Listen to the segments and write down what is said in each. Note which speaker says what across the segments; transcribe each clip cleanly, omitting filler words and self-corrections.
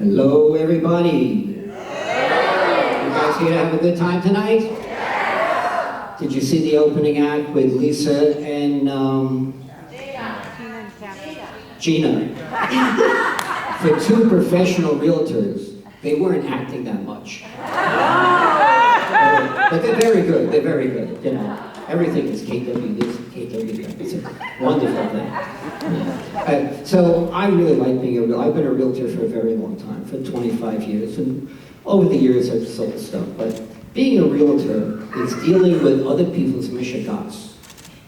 Speaker 1: Hello, everybody. You guys here to have a good time tonight? Did you see the opening act with Lisa and Gina? For two professional realtors, they weren't acting that much. But they're very good. They're very good. You know, everything is KW this, KW that. It's a wonderful thing. So I really like being a realtor. I've been a realtor for a very long time, for 25 years, and over the years I've sold stuff. But being a realtor is dealing with other people's mishigas.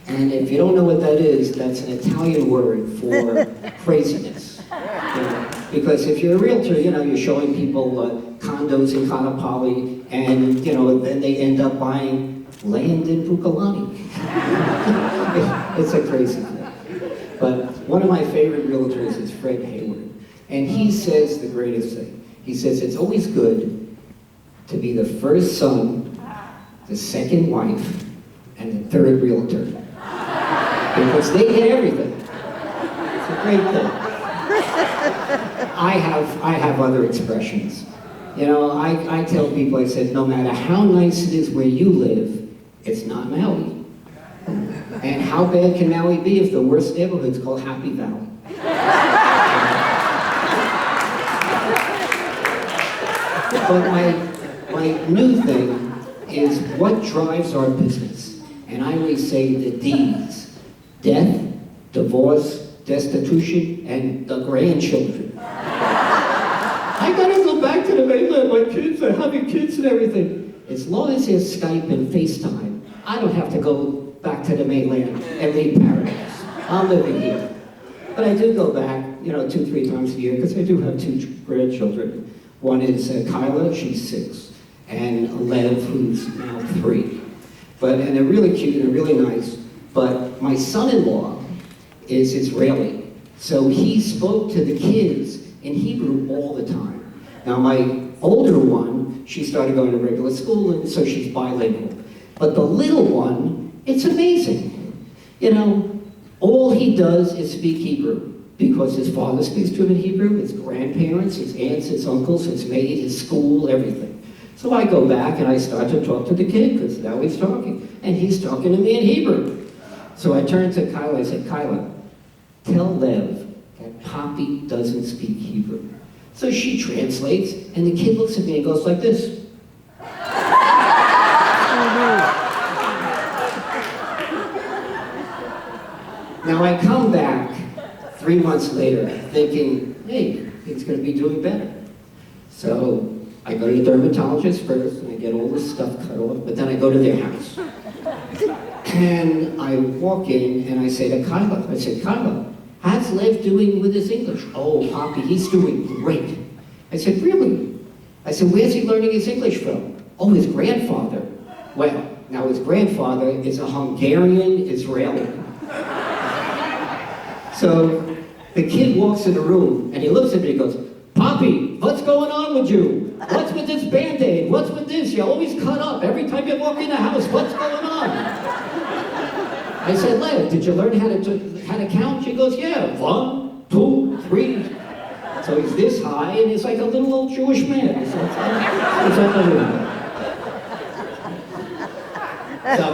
Speaker 1: And if you don't know what that is, that's an Italian word for craziness. You know? Because if you're a realtor, you know, you're showing people condos in Conopoli, and you know, then they end up buying land in Bucalani. It's a crazy thing. But one of my favorite realtors is Fred Hayward, and he says the greatest thing. He says it's always good to be the first son, the second wife, and the third realtor, because they get everything. It's a great thing. I have other expressions. You know, I tell people, I said, no matter how nice it is where you live, it's not Maui. And how bad can Maui be if the worst neighborhood's called Happy Valley? But my new thing is what drives our business. And I always say the D's: death, divorce, destitution, and the grandchildren. I gotta go back to the mainland. My kids are having kids and everything. As long as there's Skype and FaceTime, I don't have to go back to the mainland and leave paradise. I'm living here. But I do go back, you know, 2-3 times a year, because I do have 2 grandchildren. One is Kyla, she's 6, and Lev, who's now 3. And they're really cute and really nice. But my son-in-law is Israeli, so he spoke to the kids in Hebrew all the time. Now my older one, she started going to regular school, and so she's bilingual. But the little one, it's amazing. You know, all he does is speak Hebrew, because his father speaks to him in Hebrew, his grandparents, his aunts, his uncles, his maid, his school, everything. So I go back and I start to talk to the kid, because now he's talking, and he's talking to me in Hebrew. So I turned to Kyla, I said, Kyla, tell Lev that Poppy doesn't speak Hebrew. So she translates, and the kid looks at me and goes like this. Now I come back 3 months later thinking, hey, he's going to be doing better. So I go to the dermatologist first, and I get all this stuff cut off, but then I go to their house. And I walk in, and I say to Kyla, I said, Kyla, how's Lev doing with his English? Oh, Poppy, he's doing great. I said, really? I said, where's he learning his English from? Oh, his grandfather. Well, now his grandfather is a Hungarian Israeli. So the kid walks in the room, and he looks at me and goes, Poppy, what's going on with you? What's with this Band-Aid? What's with this? You're always cut up every time you walk in the house. What's going on? I said, Lev, did you learn how to count? She goes, yeah, 1, 2, 3. So he's this high, and he's like a little old Jewish man. It's unbelievable. So,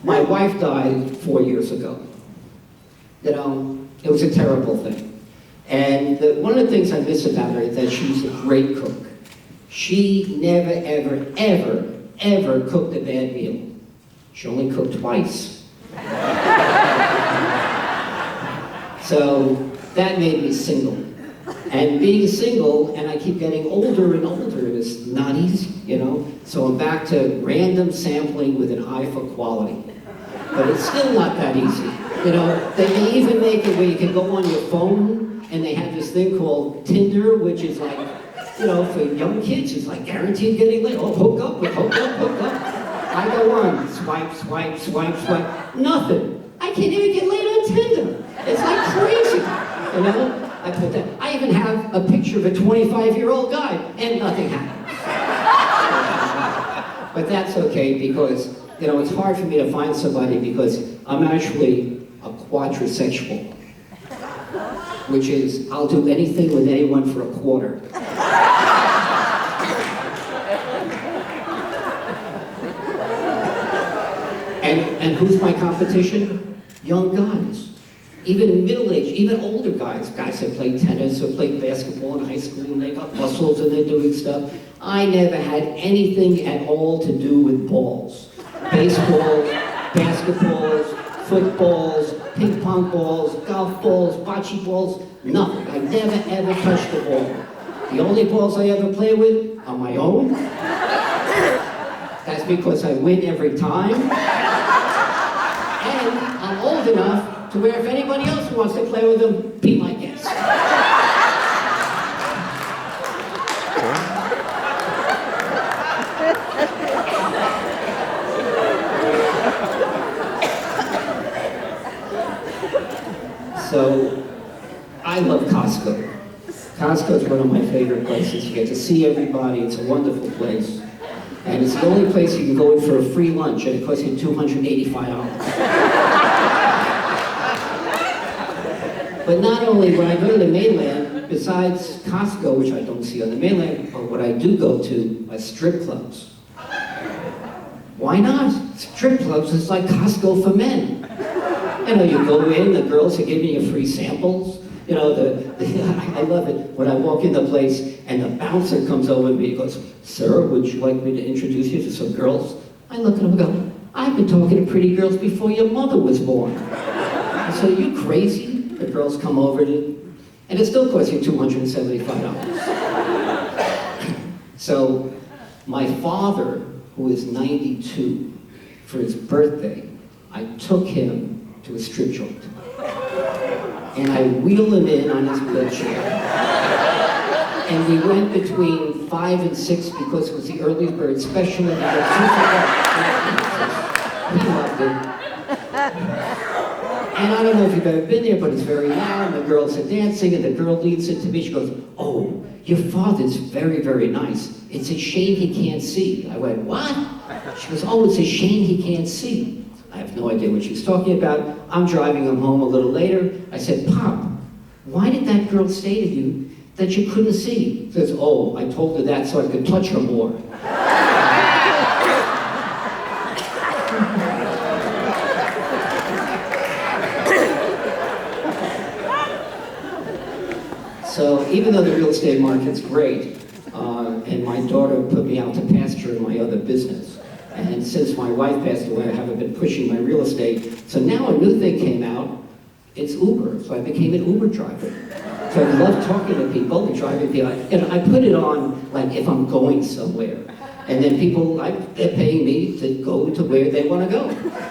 Speaker 1: my wife died 4 years ago. You know, it was a terrible thing. And one of the things I miss about her is that she's a great cook. She never, ever, ever, ever cooked a bad meal. She only cooked twice. So that made me single. And being single, and I keep getting older and older, is not easy, you know? So I'm back to random sampling with an eye for quality. But it's still not that easy. You know, they even make it where you can go on your phone, and they have this thing called Tinder, which is like, you know, for young kids, it's like guaranteed getting laid. Oh, hook up. I go on, swipe, swipe, swipe, swipe, nothing. I can't even get laid on Tinder. It's like crazy, you know? I put that. I even have a picture of a 25-year-old guy, and nothing happens. But that's okay, because, you know, it's hard for me to find somebody because I'm actually a quadrisexual. which is, I'll do anything with anyone for a quarter. And who's my competition? Young guys. Even middle-aged, even older guys. Guys that play tennis or play basketball in high school and they got muscles and they're doing stuff. I never had anything at all to do with balls. Baseballs, basketballs, footballs, ping pong balls, golf balls, bocce balls, nothing. I never ever touched the ball. The only balls I ever play with are my own. That's because I win every time. And I'm old enough to where if anybody else wants to play with them, be my guest. So, I love Costco. Costco is one of my favorite places. You get to see everybody. It's a wonderful place. And it's the only place you can go in for a free lunch, and it costs you $285. But not only when I go to the mainland, besides Costco, which I don't see on the mainland, but what I do go to are strip clubs. Why not? Strip clubs is like Costco for men. You know, you go in, the girls are giving you free samples. You know, I love it when I walk in the place and the bouncer comes over to me and goes, "Sir, would you like me to introduce you to some girls?" I look at him and go, "I've been talking to pretty girls before your mother was born." I said, "Are you crazy?" The girls come over to, and it still costs you $275. So, my father, who is 92, for his birthday, I took him to a strip joint. And I wheeled him in on his wheelchair. And we went between 5 and 6 because it was the early bird special. And he loved it. And I don't know if you've ever been there, but it's very loud, and the girls are dancing, and the girl leads into me. She goes, "Oh, your father's very, very nice. It's a shame he can't see." I went, "What?" She goes, "Oh, it's a shame he can't see." I have no idea what she's talking about. I'm driving him home a little later. I said, "Pop, why did that girl say to you that you couldn't see?" She says, "Oh, I told her that so I could touch her more." So even though the real estate market's great, and my daughter put me out to pasture in my other business, and since my wife passed away, I haven't been pushing my real estate. So now a new thing came out, it's Uber. So I became an Uber driver. So I love talking to people and driving people. I put it on like if I'm going somewhere. And then people, they're paying me to go to where they want to go,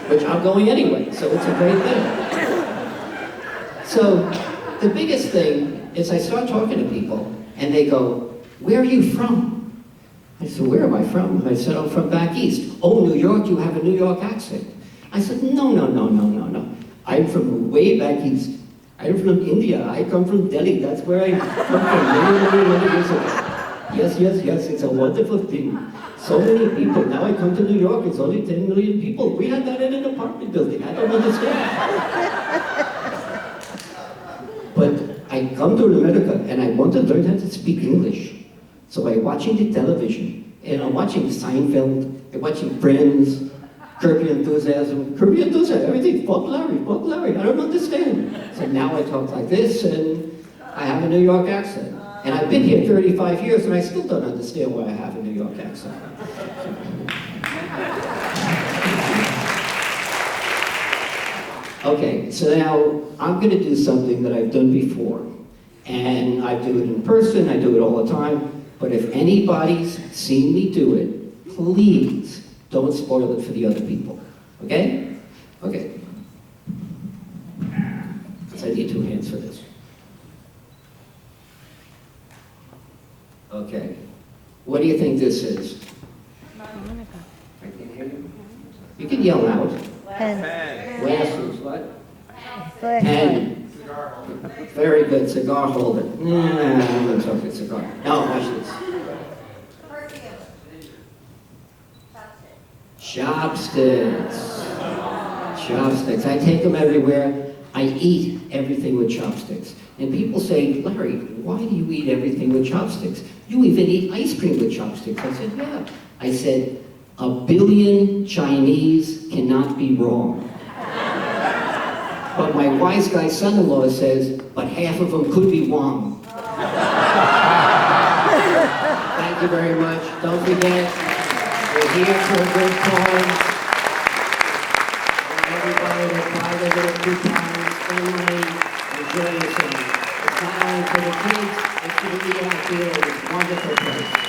Speaker 1: which I'm going anyway. So it's a great thing. So the biggest thing is I start talking to people and they go, "Where are you from?" I said, "Where am I from?" I said, "I'm from back east." "Oh, New York, you have a New York accent." I said, No. I'm from way back east. I'm from India. I come from Delhi. That's where I come from many years ago. Yes, it's a wonderful thing. So many people. Now I come to New York, it's only 10 million people. We had that in an apartment building. I don't understand. But I come to America and I want to learn how to speak English. So I'm watching the television, and I'm watching Seinfeld, I'm watching Friends, Curb Your Enthusiasm, everything, Bob Larry, I don't understand. So now I talk like this, and I have a New York accent. And I've been here 35 years, and I still don't understand why I have a New York accent. Okay, so now I'm going to do something that I've done before. And I do it in person, I do it all the time. But if anybody's seen me do it, please don't spoil it for the other people. Okay? Okay. So I need 2 hands for this. Okay. What do you think this is? I can't hear you. You can yell out.
Speaker 2: Pen.
Speaker 1: Glasses, what?
Speaker 2: Flashlight.
Speaker 1: Pen. Very good, cigar holder. I'm not talking cigar. No, watch this. Chopsticks. Chopsticks. I take them everywhere. I eat everything with chopsticks. And people say, Larry, why do you eat everything with chopsticks? You even eat ice cream with chopsticks. I said, yeah. I said, 1 billion Chinese cannot be wrong. But my wise guy son-in-law says, but half of them could be wrong. Thank you very much. Don't forget, we're here for a good cause. Everybody that buy their little coupons, spend money, enjoy yourself. It's not only for the kids, it's for the out here. It's a wonderful place.